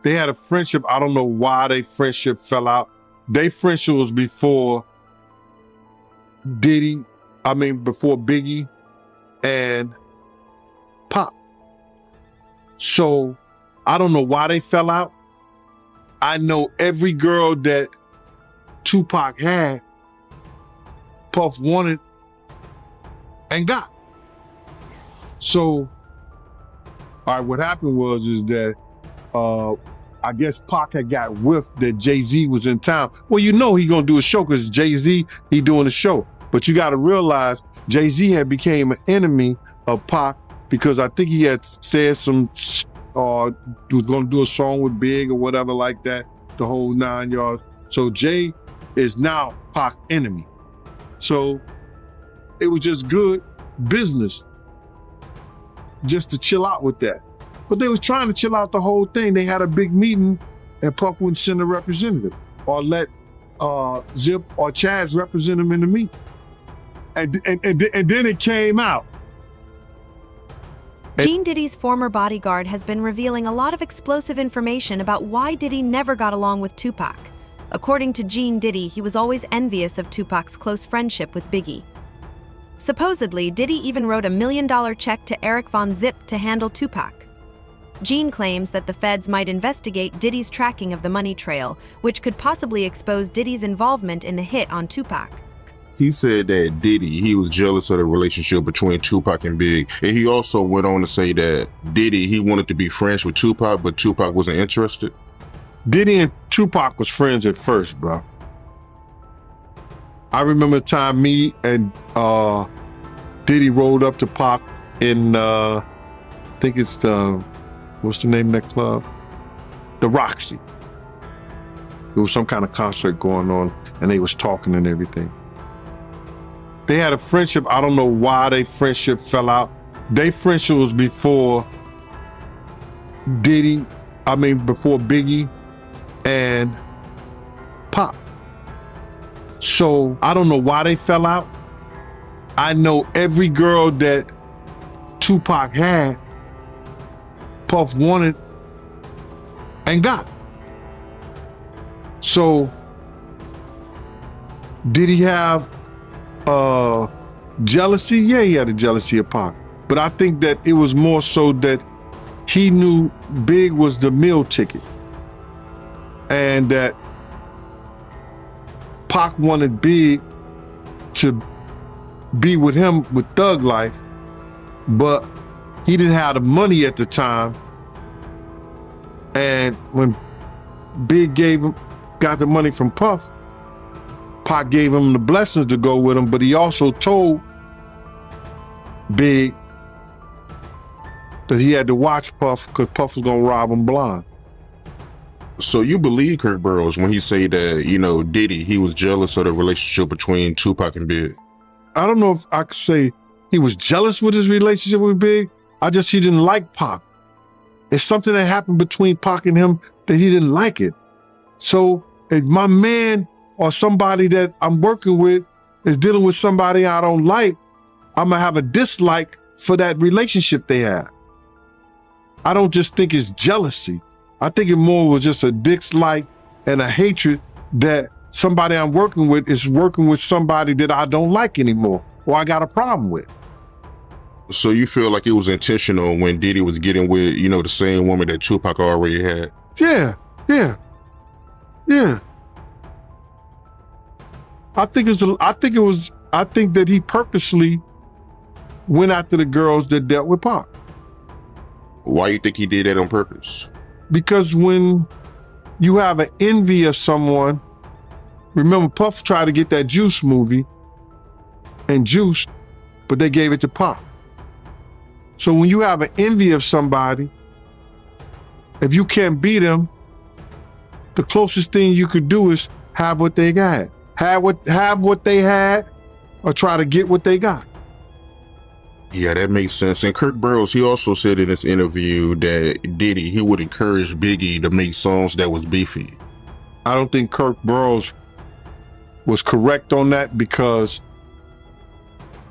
They had a friendship. I don't know why their friendship fell out. Their friendship was before before Biggie and Pop. So I don't know why they fell out. I know every girl that Tupac had, Puff wanted and got. So, all right, what happened is that I guess Pac had got whiffed that Jay-Z was in town. Well, you know he gonna do a show because Jay-Z, he doing a show. But you gotta realize Jay-Z had became an enemy of Pac because I think he had said some, was gonna do a song with Big or whatever like that, the whole 9 yards. So Jay is now Pac's enemy. So it was just good business just to chill out with that. But they was trying to chill out the whole thing. They had a big meeting and Puff wouldn't send a representative or let Zip or Chaz represent him in the meeting. And then it came out. Gene Diddy's former bodyguard has been revealing a lot of explosive information about why Diddy never got along with Tupac. According to Gene Diddy, he was always envious of Tupac's close friendship with Biggie. Supposedly, Diddy even wrote $1 million check to Eric Von Zip to handle Tupac. Gene claims that the feds might investigate Diddy's tracking of the money trail, which could possibly expose Diddy's involvement in the hit on Tupac. He said that Diddy, he was jealous of the relationship between Tupac and Big. And he also went on to say that Diddy, he wanted to be friends with Tupac, but Tupac wasn't interested. Diddy and Tupac was friends at first, bro. I remember the time me and Diddy rolled up to Pac in, I think it's what's the name of that club? The Roxy. There was some kind of concert going on and they was talking and everything. They had a friendship. I don't know why their friendship fell out. Their friendship was before before Biggie and Pop. So I don't know why they fell out. I know every girl that Tupac had, Puff wanted and got. So did he have jealousy? Yeah, he had a jealousy of Pac. But I think that it was more so that he knew Big was the meal ticket and that Pac wanted Big to be with him with Thug Life, but he didn't have the money at the time. And when Big got the money from Puff, Pac gave him the blessings to go with him, but he also told Big that he had to watch Puff because Puff was gonna rob him blind. So you believe Kirk Burroughs when he say that, Diddy, he was jealous of the relationship between Tupac and Big? I don't know if I could say he was jealous with his relationship with Big. He didn't like Pac. It's something that happened between Pac and him that he didn't like it. So if my man or somebody that I'm working with is dealing with somebody I don't like, I'm gonna have a dislike for that relationship they have. I don't just think it's jealousy. I think it more was just a dislike and a hatred that somebody I'm working with is working with somebody that I don't like anymore or I got a problem with. So you feel like it was intentional when Diddy was getting with, the same woman that Tupac already had? Yeah. I think that he purposely went after the girls that dealt with Pac. Why you think he did that on purpose? Because when you have an envy of someone, remember Puff tried to get that Juice movie and Juice, but they gave it to Pac. So when you have an envy of somebody, if you can't beat them, the closest thing you could do is have what they got. Have what they had or try to get what they got. Yeah, that makes sense. And Kirk Burroughs, he also said in this interview that Diddy, he would encourage Biggie to make songs that was beefy. I don't think Kirk Burroughs was correct on that because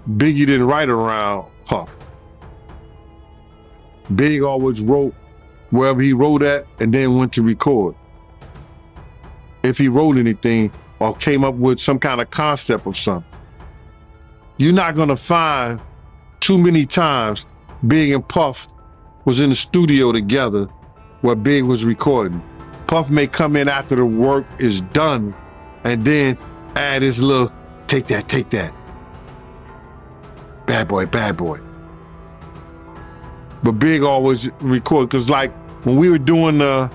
Biggie didn't write around Puff. Big always wrote wherever he wrote at, and then went to record. If he wrote anything or came up with some kind of concept of something. You're not gonna find too many times Big and Puff was in the studio together where Big was recording. Puff may come in after the work is done and then add his little, take that. Bad boy. But Big always record, cause like when we were doing the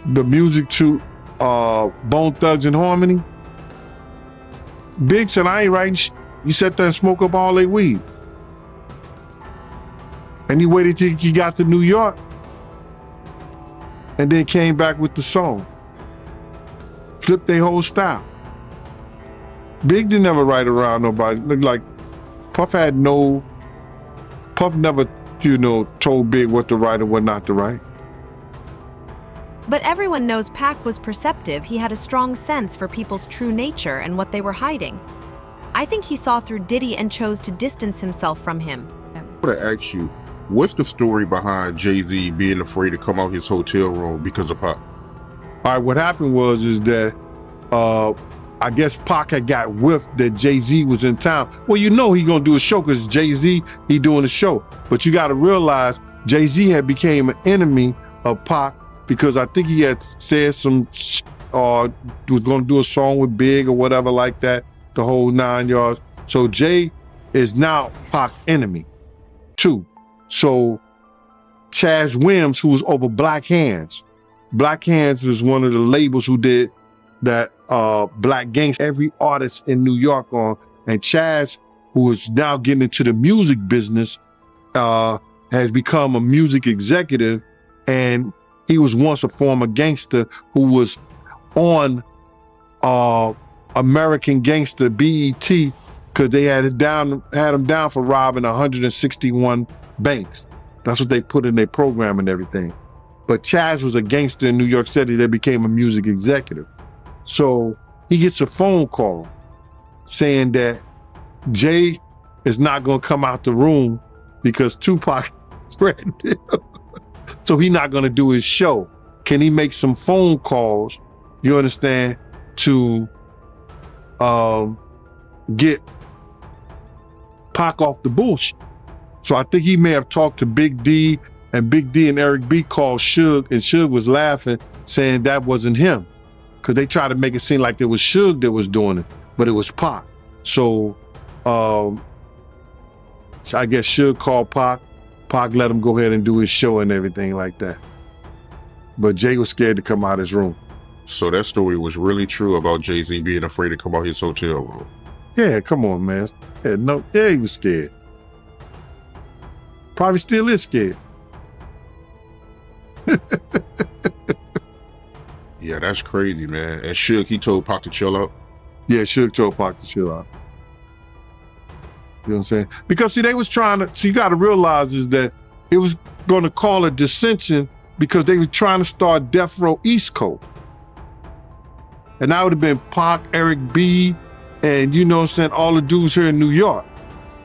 music to Bone Thugs and Harmony, Big said, I ain't writing shit. He sat there and smoked up all their weed. And he waited till he got to New York and then came back with the song. Flipped their whole style. Big didn't ever write around nobody. Looked like Puff never, told Big what to write and what not to write. But everyone knows Pac was perceptive. He had a strong sense for people's true nature and what they were hiding. I think he saw through Diddy and chose to distance himself from him. I want to ask you, what's the story behind Jay-Z being afraid to come out his hotel room because of Pac? All right, what happened is that I guess Pac had got whiffed that Jay-Z was in town. Well, he gonna do a show because Jay-Z, he doing a show. But you gotta realize Jay-Z had became an enemy of Pac because I think he had said some was gonna do a song with Big or whatever like that, the whole 9 yards. So Jay is now Pac's enemy too. So Chaz Williams, who was over Black Hands. Black Hands was one of the labels who did that Black Gangsta, every artist in New York on. And Chaz, who is now getting into the music business, has become a music executive. And he was once a former gangster who was on American Gangster BET because they had him down for robbing 161 banks. That's what they put in their program and everything. But Chaz was a gangster in New York City that became a music executive. So he gets a phone call saying that Jay is not gonna come out the room because Tupac threatened him. So he's not gonna do his show. Can he make some phone calls, you understand, to get Pac off the bullshit? So I think he may have talked to Big D, and Big D and Eric B called Suge, and Suge was laughing, saying that wasn't him. Because they tried to make it seem like it was Suge that was doing it, but it was Pac. So I guess Suge called Pac. Pac let him go ahead and do his show and everything like that. But Jay was scared to come out his room. So that story was really true about Jay-Z being afraid to come out his hotel room. Yeah, come on, man. Yeah, he was scared. Probably still is scared. Yeah, that's crazy, man. And Suge, he told Pac to chill out? Yeah, Suge told Pac to chill out. You know what I'm saying? Because see, they was trying to, so you got to realize is that it was going to call a dissension because they were trying to start Death Row East Coast. And that would have been Pac, Eric B, and you know what I'm saying, all the dudes here in New York.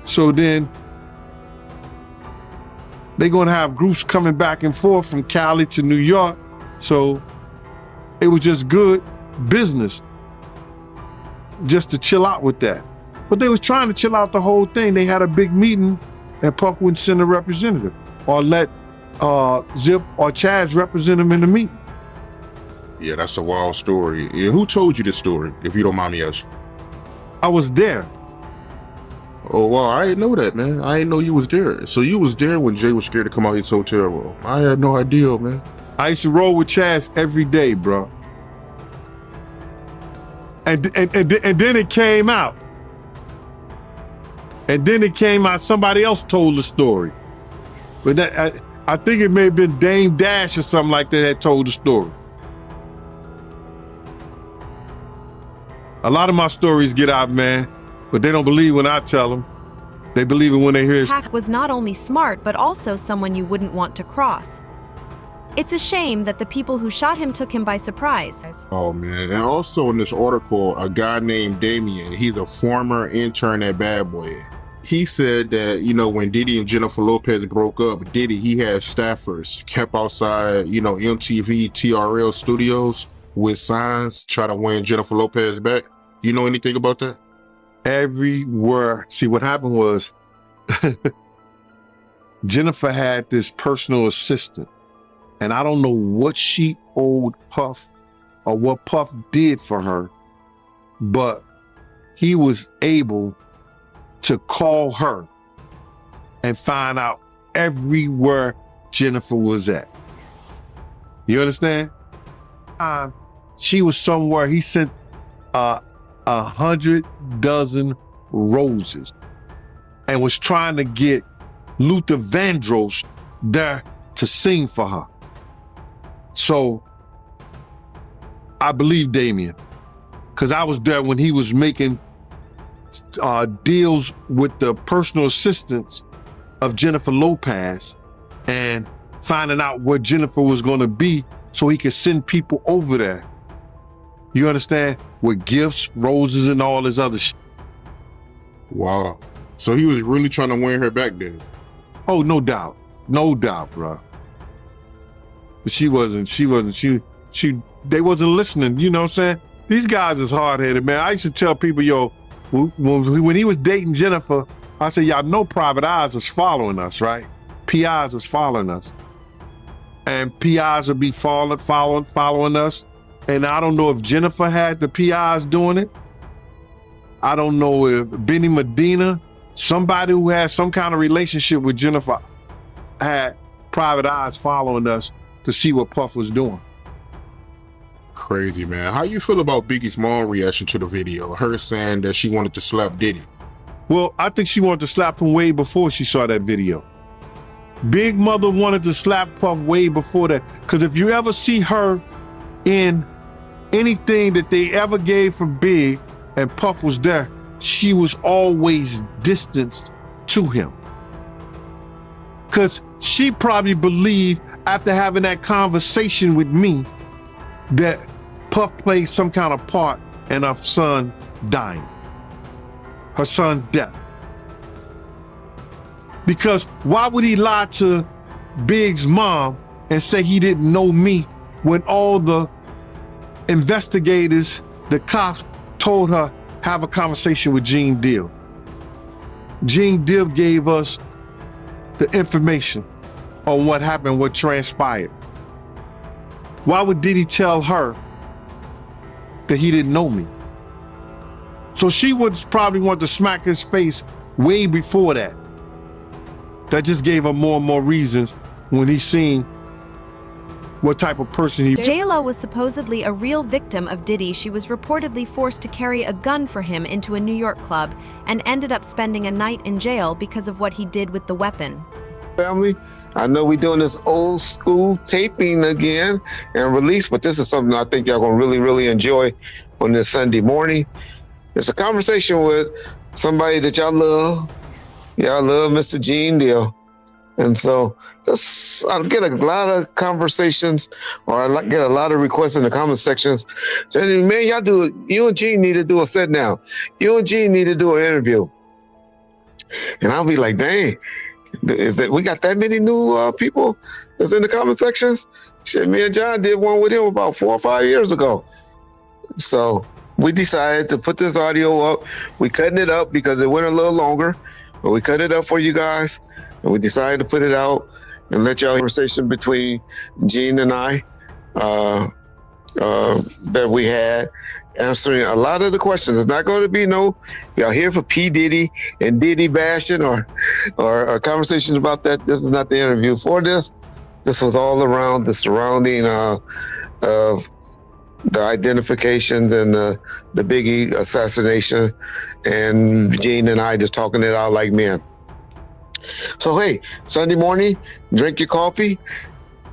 So then they're going to have groups coming back and forth from Cali to New York. So it was just good business just to chill out with that. But they was trying to chill out the whole thing. They had a big meeting and Puff wouldn't send a representative or let Zip or Chaz represent him in the meeting. Yeah, that's a wild story. Yeah, who told you this story, if you don't mind me asking? I was there. Oh, wow, I didn't know that, man. I didn't know you was there. So you was there when Jay was scared to come out his hotel room. I had no idea, man. I used to roll with Chaz every day, bro. And then it came out. And then it came out, somebody else told the story. But that, I think it may have been Dame Dash or something like that that told the story. A lot of my stories get out, man, but they don't believe when I tell them. They believe it when they hear it. Pac was not only smart, but also someone you wouldn't want to cross. It's a shame that the people who shot him took him by surprise. Oh, man. And also in this article, a guy named Damien, he's a former intern at Bad Boy. he said that, you know, when Diddy and Jennifer Lopez broke up, Diddy, he had staffers kept outside, you know, MTV, TRL studios with signs, try to win Jennifer Lopez back. You know anything about that? Everywhere. See, what happened was Jennifer had this personal assistant, and I don't know what she owed Puff or what Puff did for her, but he was able to call her and find out everywhere Jennifer was at. You understand? She was somewhere. He sent 100 dozen roses and was trying to get Luther Vandross there to sing for her. So I believe Damien, because I was there when he was making deals with the personal assistants of Jennifer Lopez and finding out where Jennifer was going to be so he could send people over there. You understand? With gifts, roses, and all this other shit. Wow. So he was really trying to win her back then? Oh, no doubt. No doubt, bro. But they wasn't listening. You know what I'm saying? These guys is hard-headed, man. I used to tell people, yo, when he was dating Jennifer, I said, y'all know private eyes is following us, right? PIs is following us. And PIs will be following us. And I don't know if Jennifer had the PIs doing it. I don't know if Benny Medina, somebody who has some kind of relationship with Jennifer, had private eyes following us to see what Puff was doing. Crazy, man. How you feel about Biggie's mom reaction to the video? Her saying that she wanted to slap Diddy. Well, I think she wanted to slap him way before she saw that video. Big Mother wanted to slap Puff way before that. Because if you ever see her in anything that they ever gave for Big and Puff was there, she was always distanced to him. Because she probably believed after having that conversation with me that Puff played some kind of part in her son dying, her son's death. Because why would he lie to Big's mom and say he didn't know me when all the investigators, the cops, told her have a conversation with Gene Deal? Gene Deal gave us the information on what happened, what transpired. Why would Diddy tell her that he didn't know me? So she would probably want to smack his face way before that. That just gave her more and more reasons when he seen what type of person he was. J-Lo was supposedly a real victim of Diddy. She was reportedly forced to carry a gun for him into a New York club and ended up spending a night in jail because of what he did with the weapon. Family, I know we're doing this old school taping again and release, but this is something I think y'all gonna really, really enjoy on this Sunday morning. It's a conversation with somebody that y'all love. Y'all love Mr. Gene Deal. And so I get a lot of conversations, or I get a lot of requests in the comment sections saying, man, you and Gene need to do a sit down. You and Gene need to do an interview. And I'll be like, dang, is that we got that many new people that's in the comment sections? Shit, me and John did one with him about 4 or 5 years ago. So we decided to put this audio up. We cutting it up because it went a little longer, but we cut it up for you guys. And we decided to put it out and let y'all conversation between Gene and I that we had, answering a lot of the questions. It's not going to be y'all here for P. Diddy and Diddy bashing or conversations about that. This is not the interview for this. This was all around the surrounding of the identifications and the Biggie assassination, and Gene and I just talking it out like men. So hey, Sunday morning, drink your coffee,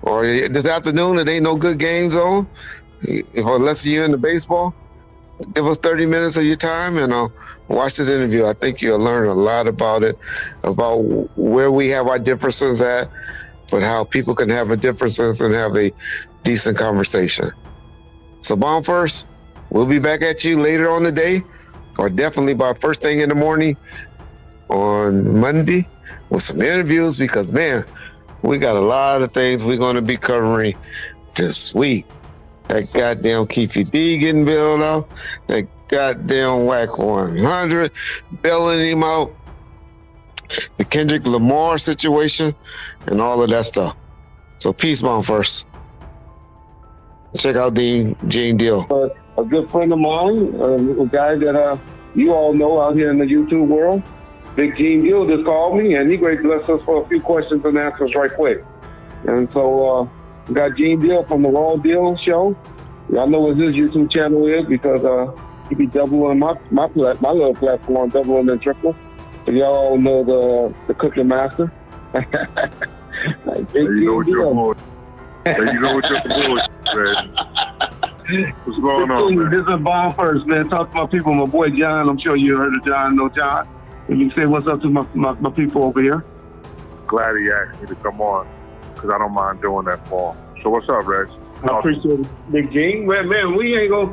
or this afternoon, it ain't no good games on. Unless you're into baseball, give us 30 minutes of your time and watch this interview. I think you'll learn a lot about it, about where we have our differences at, but how people can have a differences and have a decent conversation. So bomb first, we'll be back at you later on the day, or definitely by first thing in the morning. on Monday with some interviews because, man, we got a lot of things we're going to be covering this week. That goddamn Keefe D getting bailed out. That goddamn Whack 100 bailing him out. The Kendrick Lamar situation and all of that stuff. So peace bomb first. Check out Gene Deal. A good friend of mine, a guy that you all know out here in the YouTube world, Big Gene Deal just called me, and he graced us for a few questions and answers right quick. And so we got Gene Deal from the Raw Deal Show. Y'all know what his YouTube channel is because he be doubling my little platform, doubling and triple. So y'all all know the cooking master. Like you know what you're doing. You know what you're doing, man. What's going on, man? This is Bomb first, man. Talk to my people, my boy John. I'm sure you heard of John. Know John. And you say what's up to my people over here. Glad he asked me to come on because I don't mind doing that for him. So what's up, Reg? I appreciate it, Big Gene. Man, we ain't gonna.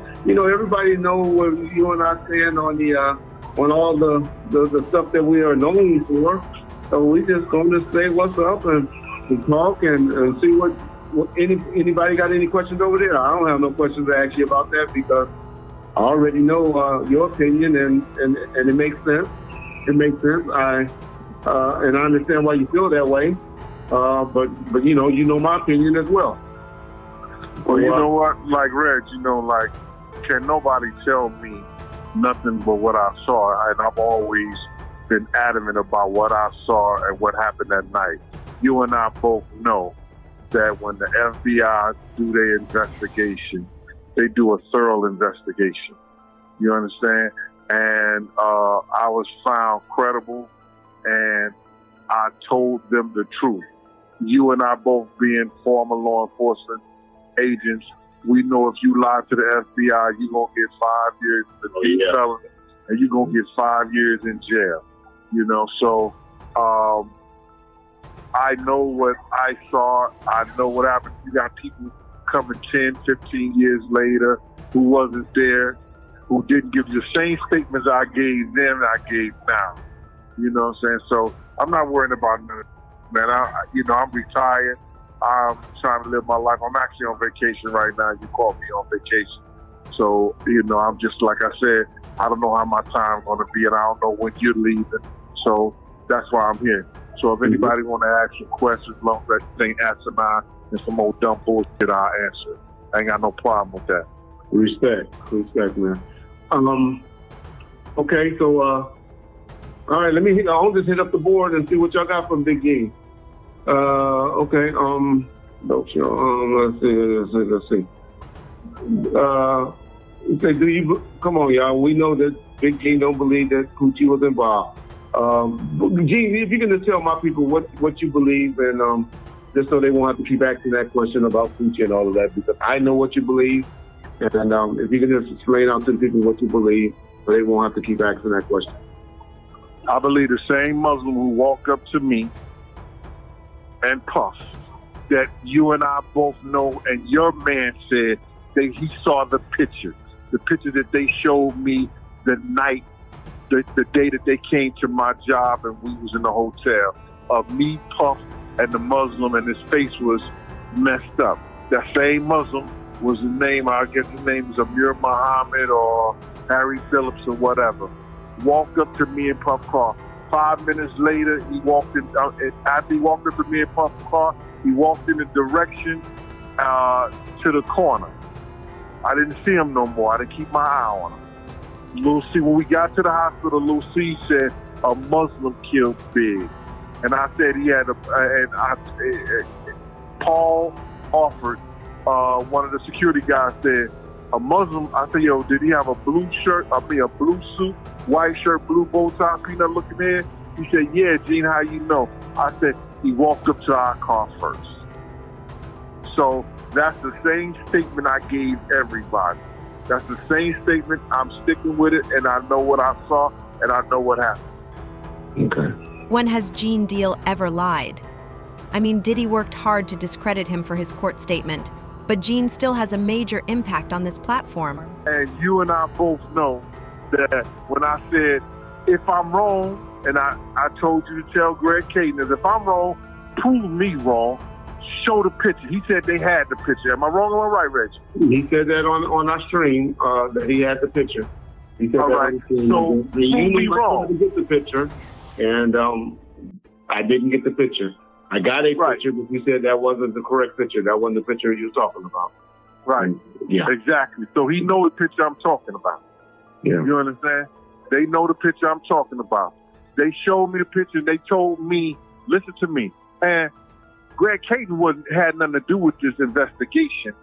Everybody know what you and I stand on on all the stuff that we are known for. So we just gonna say what's up and talk and see what anybody got any questions over there. I don't have no questions to ask you about that because I already know your opinion and it makes sense. It makes sense. And I understand why you feel that way. But you know my opinion as well. Well, you know what? Like Reg, can nobody tell me nothing but what I saw? And I've always been adamant about what I saw and what happened that night. You and I both know that when the FBI do their investigation, they do a thorough investigation. You understand? And I was found credible, and I told them the truth. You and I both being former law enforcement agents, we know if you lie to the FBI, you're going to get 5 years in the felony, and you're going to get 5 years in jail. So I know what I saw. I know what happened. You got people coming 10, 15 years later who wasn't there, who didn't give you the same statements I gave them, I gave now. You know what I'm saying? So I'm not worrying about nothing, man. I'm retired. I'm trying to live my life. I'm actually on vacation right now. You called me on vacation. So, I'm just, like I said, I don't know how my time's going to be, and I don't know when you're leaving. So that's why I'm here. So if anybody want to ask some questions, as long as that thing asinine and some old dumb bullshit, I'll answer. I ain't got no problem with that. Respect, man. Okay, so all right, I'll just hit up the board and see what y'all got from Big Gene. Okay, let's see. Say, come on, y'all. We know that Big Gene don't believe that Coochie was involved. Gene, if you can just tell my people what you believe, and just so they won't have to keep asking that question about Coochie and all of that, because I know what you believe, and if you can just explain out to the people what you believe, so they won't have to keep asking that question. I believe the same Muslim who walked up to me and Puff that you and I both know, and your man said that he saw the picture that they showed me the night, the day that they came to my job and we was in the hotel, of me, Puff, and the Muslim, and his face was messed up. That same Muslim was the name, I guess his name is Amir Muhammad or Harry Phillips or whatever, walked up to me and Puff car. 5 minutes later, he walked in. After he walked up to me and Puff's car, he walked in the direction to the corner. I didn't see him no more. I didn't keep my eye on him. Lil C, when we got to the hospital, Lil C said a Muslim killed Big, and I said he had Paul offered. One of the security guys said a Muslim. I said, yo, did he have a blue shirt? A blue suit, white shirt, blue bow tie, peanut looking head? He said, yeah, Gene, how you know? I said, he walked up to our car first. So that's the same statement I gave everybody. That's the same statement. I'm sticking with it, and I know what I saw, and I know what happened. Okay. When has Gene Deal ever lied? I mean, Diddy worked hard to discredit him for his court statement, but Gene still has a major impact on this platform. And you and I both know that when I said, if I'm wrong, and I told you to tell Greg Caden that if I'm wrong, prove me wrong. Show the picture. He said they had the picture. Am I wrong or am I right, Reggie? He said that on our stream that he had the picture. He said all that right. on the stream. So prove me wrong. To get the picture, and I didn't get the picture. I got a right. picture, but he said that wasn't the correct picture. That wasn't the picture you were talking about. Right. Yeah. Exactly. So he knows the picture I'm talking about. Yeah. You understand? They know the picture I'm talking about. They showed me the picture. And they told me, listen to me. And Greg Caden had nothing to do with this investigation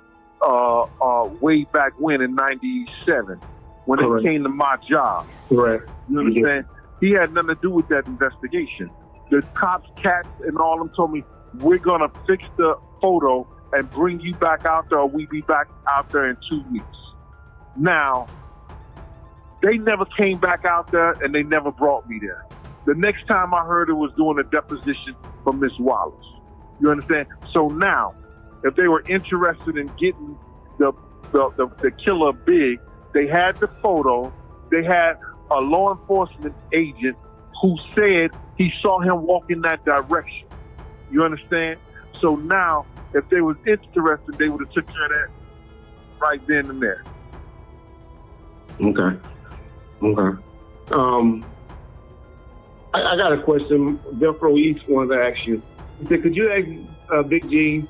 way back when in '97 when Correct. it came to my job. Correct. You understand? He had nothing to do with that investigation. The cops, cats, and all of them told me, we're going to fix the photo and bring you back out there, or we be back out there in 2 weeks. Now, they never came back out there, and they never brought me there. The next time I heard it was doing a deposition for Miss Wallace. You understand? So now, if they were interested in getting the killer big, they had the photo, they had a law enforcement agent who said he saw him walk in that direction. You understand? So now, if they was interested, they would have took care of that right then and there. Okay. I got a question. Velcro East wanted to ask you. He said, could you ask Big G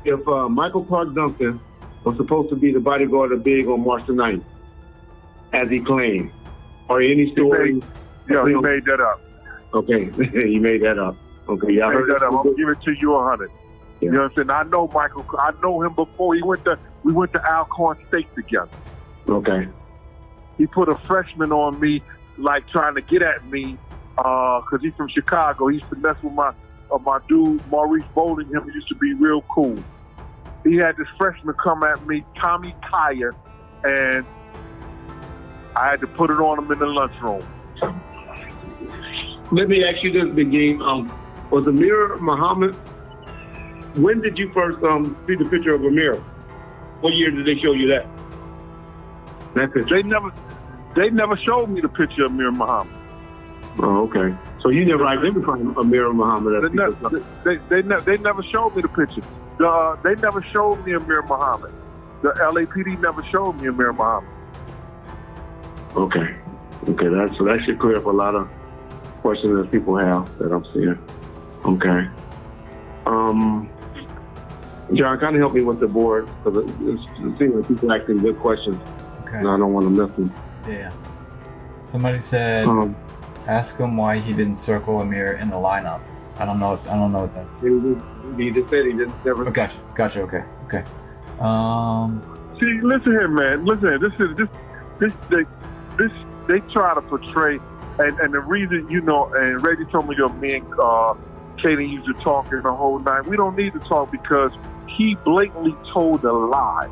if Michael Clark Duncan was supposed to be the bodyguard of Big on March the 9th, as he claimed? Or any story? He made that up. Okay, he made that up. Okay, yeah, I heard that. I'm gonna give it to you 100. Yeah. You know what I'm saying? I know Michael. I know him before we went to Alcorn State together. Okay. He put a freshman on me, like trying to get at me, because he's from Chicago. He used to mess with my dude Maurice Bowling. Him used to be real cool. He had this freshman come at me, Tommy Kyer, and I had to put it on him in the lunchroom. Let me ask you this, Big Game. Was Amir Muhammad? When did you first see the picture of Amir? What year did they show you that? That picture. They never showed me the picture of Amir Muhammad. Oh, okay. So you never identified Amir Muhammad as they never showed me the picture. They never showed me Amir Muhammad. The LAPD never showed me Amir Muhammad. Okay. That should clear up a lot of questions that people have that I'm seeing. Okay. John, kind of help me with the board because it seems like people asking good questions. Okay. And I don't want to miss them. Yeah. Somebody said, ask him why he didn't circle Amir in the lineup. I don't know what that's. He just said he didn't never. Oh, gotcha. Okay. See, listen here, man. Listen, this they try to portray, and the reason, and Reggie told me your man, Kaden used to talk the whole night. We don't need to talk because he blatantly told a lie.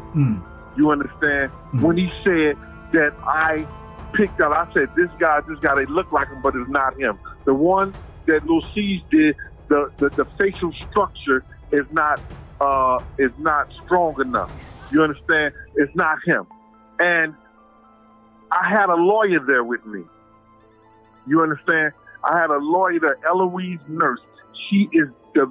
You understand? When he said that I picked out, I said, this guy, they look like him, but it's not him. The one that Lil C's did, the facial structure is not strong enough. You understand? It's not him. And I had a lawyer there with me. You understand? I had a lawyer there, Eloise Nurse. She is the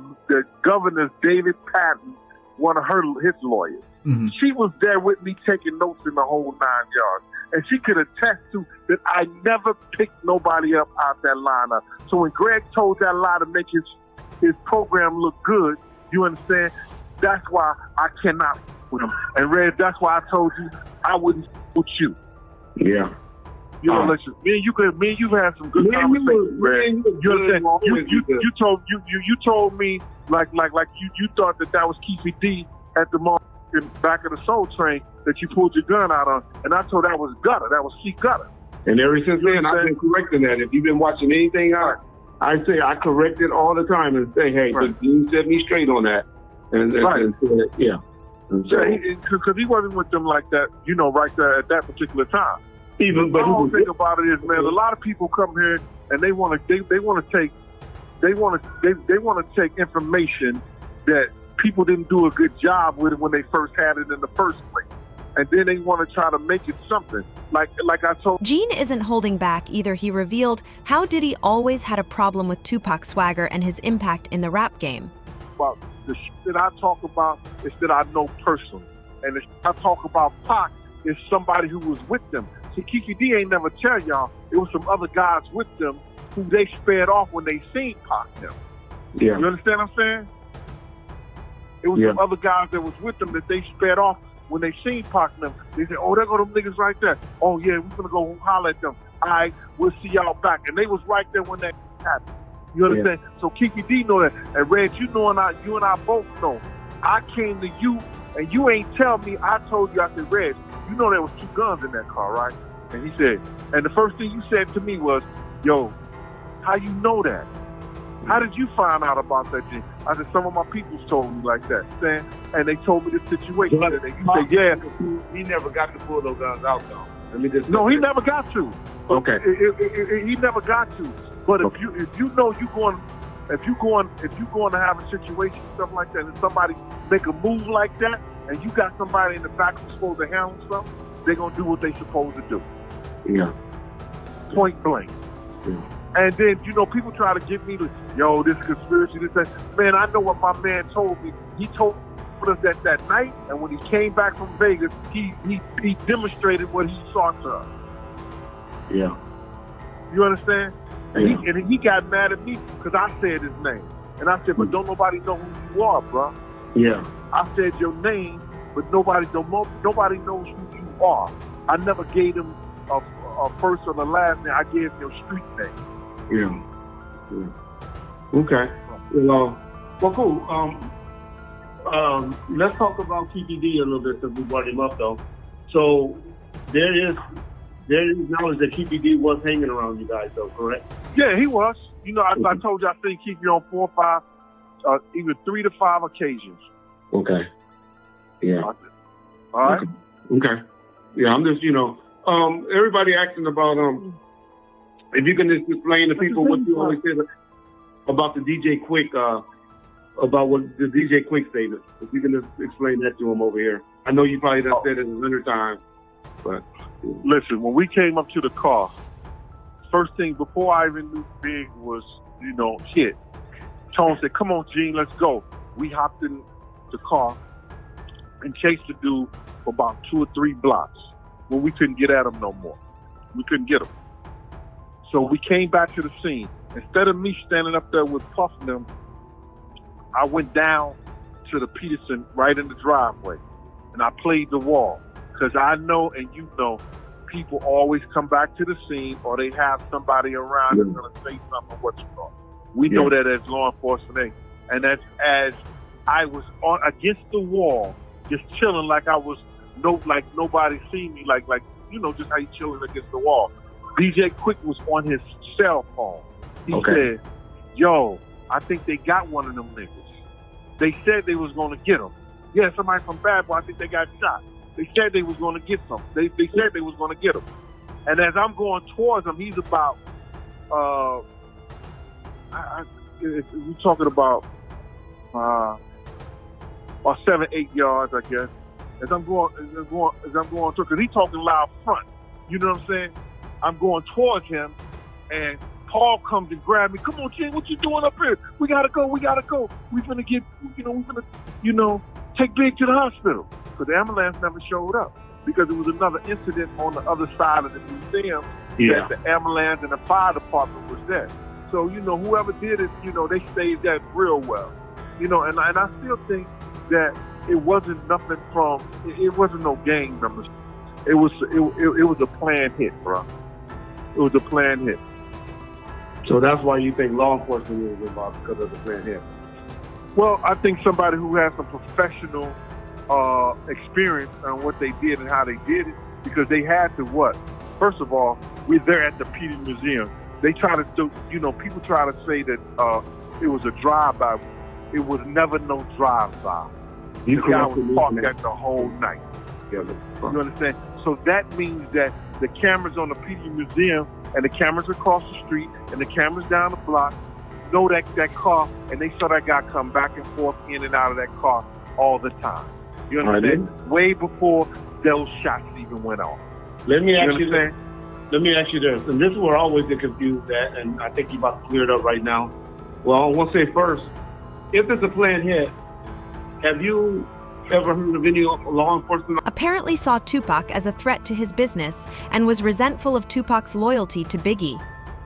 governor's David Patton, one of his lawyers. Mm-hmm. She was there with me taking notes in the whole 9 yards. And she could attest to that I never picked nobody up out that lineup. So when Greg told that lie to make his program look good, you understand? That's why I cannot with him. And Red, that's why I told you I wouldn't with you. Yeah. You know, listen, me and you had some good conversations, Red. You understand? You told me like you thought that was Keefy D at the moment back of the Soul Train that you pulled your gun out on, and I told that was Gutter. That was C Gutter. And ever since then, I've been correcting that. If you've been watching anything I say I correct it all the time and say, hey, you set me straight on that. And yeah. Because he wasn't with them like that, right there at that particular time. But the whole thing about it is, man, a lot of people come here and they want to take information that people didn't do a good job with it when they first had it in the first place. and then they want to try to make it something. Like I told. Gene isn't holding back either. He revealed how Diddy always had a problem with Tupac's swagger and his impact in the rap game. About the shit that I talk about is that I know personally, and the shit I talk about Pac is somebody who was with them. See, Kiki D ain't never tell y'all it was some other guys with them who they spared off when they seen Pac them. Yeah. You understand what I'm saying? It was some other guys that was with them that they spared off when they seen Pac them. They said, oh, there go them niggas right there. Oh, yeah, we're going to go holler at them. All right, we'll see y'all back. And they was right there when that happened. You understand? Yeah. So Kiki D know that. And Reg, you and I both know. I came to you, and you ain't tell me. I told you, I said, Reg, you know there was 2 guns in that car, right? And he said, and the first thing you said to me was, yo, how you know that? How did you find out about that, G? I said, some of my people told me like that, man. And they told me the situation. But and you said, yeah. He never got to pull those guns out, though. No, he never got to. Okay. He never got to. But if you know if you going to have a situation, stuff like that, and somebody make a move like that, and you got somebody in the back who's supposed to handle something, they're gonna do what they supposed to do. Yeah. Point blank. Yeah. And then, people try to get me to, yo, this conspiracy, this, that. Man, I know what my man told me. He told us that night, and when he came back from Vegas, he demonstrated what he saw to us. Yeah. You understand? Yeah. And he got mad at me because I said his name. And I said, but don't nobody know who you are, bro. Yeah. I said your name, but nobody knows who you are. I never gave him a first or the last name. I gave him your street name. Yeah. Okay. Well, cool. Let's talk about TPD a little bit since we brought him up, though. So there is knowledge that TPD was hanging around you guys, though, correct? Yeah, he was. I told you I think keep you on 4 or 5, even 3 to 5 occasions. Okay. Yeah. All right. Okay. Yeah, I'm just, everybody asking about, if you can just explain to people what you always said about the DJ Quick, about what the DJ Quick statement. If you can just explain that to him over here. I know you probably done said it 100 times, but. Listen, when we came up to the car, first thing before I even knew Big was, hit, Tone said, come on, Gene, let's go. We hopped in the car and chased the dude for about 2 or 3 blocks when we couldn't get at him no more. We couldn't get him. So we came back to the scene. Instead of me standing up there with Puff and them, I went down to the Peterson right in the driveway, and I played the wall. Because I know, and you know, people always come back to the scene or they have somebody around that's going to say something what you know. We know that as law enforcement. And that's as I was against the wall, just chilling like I was, like nobody seen me, like just how you chilling against the wall. DJ Quick was on his cell phone. He said, yo, I think they got one of them niggas. They said they was going to get him. Yeah, somebody from Bad Boy, I think they got shot. They said they was going to get some. They said they was going to get him. And as I'm going towards him, he's about, we're talking about 7, 8 yards, I guess. As I'm going through, because he's talking loud front. You know what I'm saying? I'm going towards him, and Paul comes and grabs me. Come on, Jen, what you doing up here? We gotta go. We finna get, we finna, take Big to the hospital. Because the ambulance never showed up. Because it was another incident on the other side of the museum that the ambulance and the fire department was there. So, whoever did it, they stayed that real well. And I still think that it wasn't nothing from, it wasn't no gang numbers. It was a planned hit, bro. It was a planned hit. So that's why you think law enforcement was involved, because of the planned hit? Well, I think somebody who has some professional experience on what they did and how they did it, because they had to what? First of all, we're there at the Petey Museum. They try to do, people try to say that it was a drive-by. It was never no drive-by. The guy was parked at the whole night. You understand? So that means that the cameras on the Petey Museum and the cameras across the street and the cameras down the block know that car, and they saw that guy come back and forth in and out of that car all the time. You understand? Way before those shots even went off. Let me ask You you this. understand? Let me ask you this, and this is where I always get confused at, and I think you're about to clear it up right now. Well, I want to say first, if it's a planned hit, have you ever heard of any law enforcement? Apparently saw Tupac as a threat to his business and was resentful of Tupac's loyalty to Biggie.